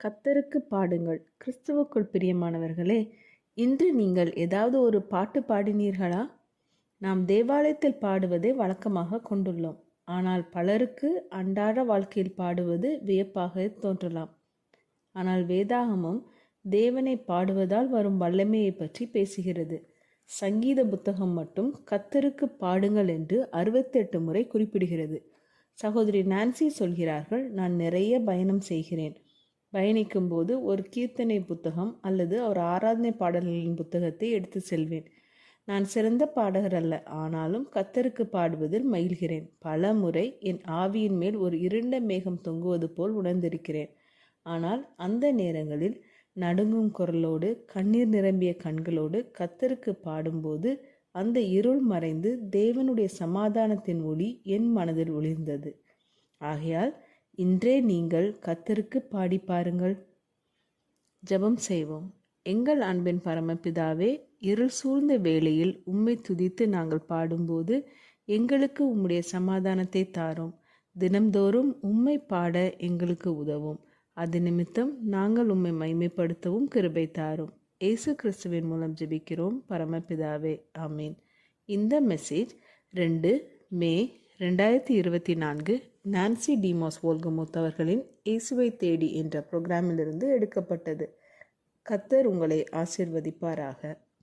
கர்த்தருக்கு பாடுங்கள். கிறிஸ்துவுக்குள் பிரியமானவர்களே, இன்று நீங்கள் ஏதாவது ஒரு பாட்டு பாடினீர்களா? நாம் தேவாலயத்தில் பாடுவதை வழக்கமாக கொண்டுள்ளோம். ஆனால் பலருக்கு அன்றாட வாழ்க்கையில் பாடுவது வியப்பாக தோன்றலாம். ஆனால் வேதாகமம் தேவனை பாடுவதால் வரும் வல்லமையை பற்றி பேசுகிறது. சங்கீத புத்தகம் மட்டும் கர்த்தருக்கு பாடுங்கள் என்று 68 முறை குறிப்பிடுகிறது. சகோதரி நான்சி சொல்கிறார்கள், நான் நிறைய பயணம் செய்கிறேன். பயணிக்கும் போது ஒரு கீர்த்தனை புத்தகம் அல்லது ஒரு ஆராதனை பாடல்களின் புத்தகத்தை எடுத்து செல்வேன். நான் சிறந்த பாடகர் அல்ல, ஆனாலும் கர்த்தருக்கு பாடுவதில் மகிழ்கிறேன். பல முறை என் ஆவியின் மேல் ஒரு இருண்ட மேகம் தொங்குவது போல் உணர்ந்திருக்கிறேன். ஆனால் அந்த நேரங்களில் நடுங்கும் குரலோடு கண்ணீர் நிரம்பிய கண்களோடு கர்த்தருக்கு பாடும்போது அந்த இருள் மறைந்து தேவனுடைய சமாதானத்தின் ஒளி என் மனதில் ஒளிர்ந்தது. ஆகையால் இன்றே நீங்கள் கர்த்தருக்கு பாடி பாருங்கள். ஜெபம் செய்வோம். எங்கள் அன்பின் பரமபிதாவே, இருள் சூழ்ந்த வேளையில் உம்மை துதித்து நாங்கள் பாடும்போது எங்களுக்கு உம்முடைய சமாதானத்தை தாரும். தினம்தோறும் உம்மை பாட எங்களுக்கு உதவும். அது நிமித்தம் நாங்கள் உம்மை மகிமைப்படுத்தவும் கிருபை தாரும். இயேசு கிறிஸ்துவின் மூலம் ஜெபிக்கிறோம் பரமபிதாவே, ஆமீன். இந்த மெசேஜ் 2 மே 2024 நான்சி டிமோஸ் வோல்கமுத் அவர்களின் இயேசுவை தேடி என்ற புரோகிராமிலிருந்து எடுக்கப்பட்டது. கர்த்தர் உங்களை ஆசீர்வதிப்பாராக.